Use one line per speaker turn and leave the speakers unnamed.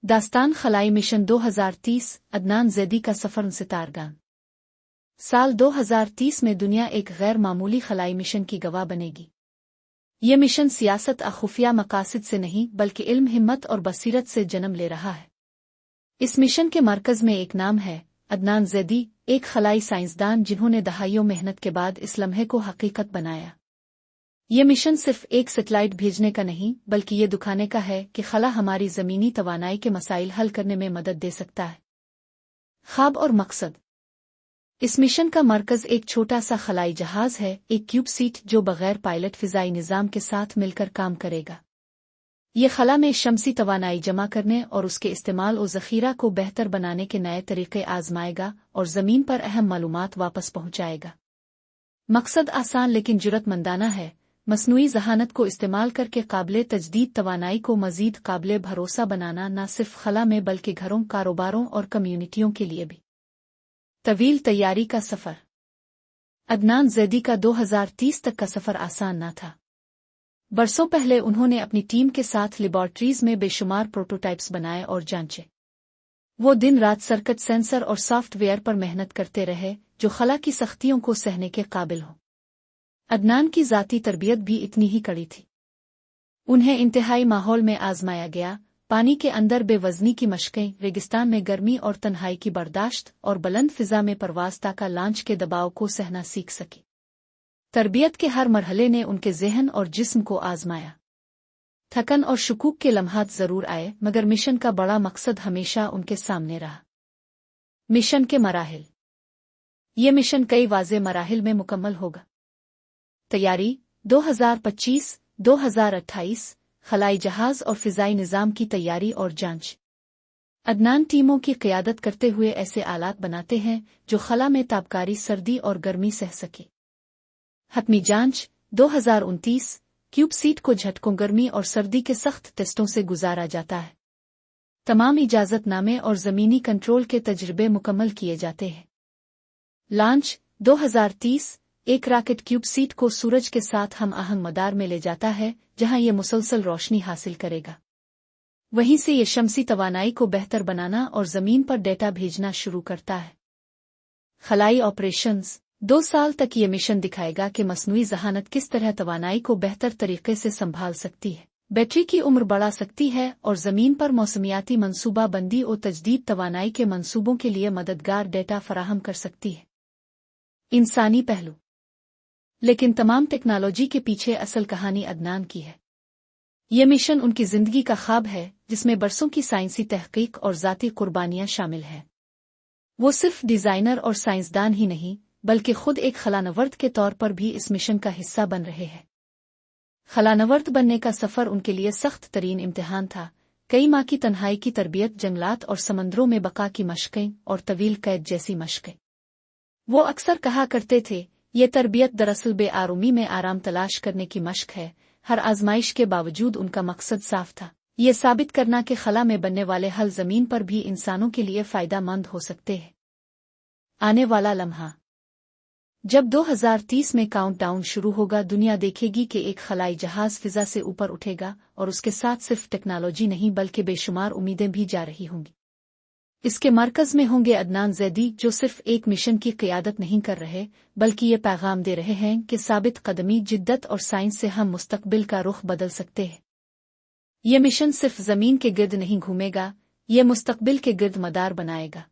दास्तान खलाई मिशन 2030 अदनान ज़ैदी का सफ़र सितारगान। साल 2030 में दुनिया एक गैर मामूली खलाई मिशन की गवाह बनेगी। ये मिशन सियासत और खुफिया मकासद से नहीं बल्कि इल्म, हिम्मत और बसीरत से जन्म ले रहा है। इस मिशन के मरकज़ में एक नाम है, अदनान ज़ैदी, एक खलाई साइंसदान जिन्होंने दहाइयों मेहनत के बाद इस लम्हे को हकीकत बनाया। ये मिशन सिर्फ एक सैटेलाइट भेजने का नहीं बल्कि ये दिखाने का है कि खला हमारी ज़मीनी तवानाई के मसाइल हल करने में मदद दे सकता है। ख्वाब और मकसद। इस मिशन का मरकज़ एक छोटा सा खलाई जहाज है, एक क्यूब सीट जो बगैर पायलट फ़िज़ाई निज़ाम के साथ मिलकर काम करेगा। ये खला में शमसी तवानाई जमा करने और उसके इस्तेमाल और ज़ख़ीरा को बेहतर बनाने के नए तरीक़े आज़माएगा और ज़मीन पर अहम मालूमात वापस पहुँचाएगा। मकसद आसान लेकिन जुरतमंदाना है, मसनूई ज़हानत को इस्तेमाल करके काबिले तजदीद तवानाई को मज़ीद काबिले भरोसा बनाना न सिर्फ खला में बल्कि घरों, कारोबारों और कम्यूनिटियों के लिए भी। तवील तैयारी का सफ़र। अदनान ज़ैदी का 2030 तक का सफ़र आसान न था। बरसों पहले उन्होंने अपनी टीम के साथ लेबॉर्ट्रीज में बेशुमार प्रोटोटाइप्स बनाए और जांचे। वो दिन रात सर्किट, सेंसर और सॉफ्टवेयर पर मेहनत करते रहे जो खला की सख्तियों को सहने के काबिल हो। अदनान की ज़ाती तरबियत भी इतनी ही कड़ी थी। उन्हें इंतहाई माहौल में आजमाया गया, पानी के अंदर बेवज़नी की मशक़ें, रेगिस्तान में गर्मी और तन्हाई की बर्दाश्त और बुलंद फ़िज़ा में परवाज़ ताकि लॉन्च के दबाव को सहना सीख सके। तरबियत के हर मरहले ने उनके ज़हन और जिस्म को आजमाया। थकन और शुकूक के लम्हात ज़रूर आए मगर मिशन का बड़ा मकसद हमेशा उनके सामने रहा। मिशन के मराहिल। ये मिशन कई वाज़े मराहिल में मुकम्मल होगा। तैयारी 2025-2028 खलाई जहाज और फ़िज़ाई निज़ाम की तैयारी और जांच। अदनान टीमों की क़यादत करते हुए ऐसे आलात बनाते हैं जो खला में ताबकारी, सर्दी और गर्मी सह सके। हतमी जांच 2029 क्यूब सीट को झटकों, गर्मी और सर्दी के सख्त टेस्टों से गुजारा जाता है। तमाम इजाज़तनामे और ज़मीनी कंट्रोल के तजर्बे मुकम्मल किए जाते हैं। लॉन्च 2030 एक रॉकेट क्यूब सीट को सूरज के साथ हम आहंग मदार में ले जाता है जहां ये मुसलसल रोशनी हासिल करेगा। वहीं से ये शमसी तवानाई को बेहतर बनाना और ज़मीन पर डेटा भेजना शुरू करता है। खलाई ऑपरेशंस 2 साल तक ये मिशन दिखाएगा कि मसनूई ज़हानत किस तरह तवानाई को बेहतर तरीके से संभाल सकती है, बैटरी की उम्र बढ़ा सकती है और ज़मीन पर मौसमियाती मनसूबा बंदी और तजदीद तवानाई के मनसूबों के लिए मददगार डेटा फराहम कर सकती है। इंसानी पहलू। लेकिन तमाम टेक्नोलॉजी के पीछे असल कहानी अदनान की है। ये मिशन उनकी ज़िंदगी का ख्वाब है जिसमें बरसों की साइंसी तहकीक और ज़ाती कुर्बानियाँ शामिल हैं। वो सिर्फ डिज़ाइनर और साइंसदान ही नहीं बल्कि खुद एक खलानवर्द के तौर पर भी इस मिशन का हिस्सा बन रहे हैं। खलानवर्द बनने का सफ़र उनके लिए सख्त तरीन इम्तिहान था। कई माह की तन्हाई की तरबियत, जंगलात और समंदरों में बका की मशक़ें और तवील कैद जैसी मशक़ें। वो अक्सर कहा करते थे, ये तरबियत दरअसल बेआरामी में आराम तलाश करने की मशक है। हर आजमाइश के बावजूद उनका मकसद साफ था, ये साबित करना कि खला में बनने वाले हल ज़मीन पर भी इंसानों के लिए फ़ायदेमंद हो सकते हैं। आने वाला लम्हा। जब 2030 में काउंटडाउन शुरू होगा, दुनिया देखेगी कि एक खलाई जहाज़ फ़िज़ा से ऊपर उठेगा और उसके साथ सिर्फ टेक्नोलॉजी नहीं बल्कि बेशुमार उम्मीदें भी जा रही होंगी। इसके मरकज़ में होंगे अदनान ज़ैदी जो सिर्फ एक मिशन की क़यादत नहीं कर रहे बल्कि ये पैगाम दे रहे हैं कि साबित कदमी, जिद्दत और साइंस से हम मुस्तक़बिल का रुख बदल सकते हैं। ये मिशन सिर्फ ज़मीन के गिर्द नहीं घूमेगा, ये मुस्तक़बिल के गिर्द मदार बनाएगा।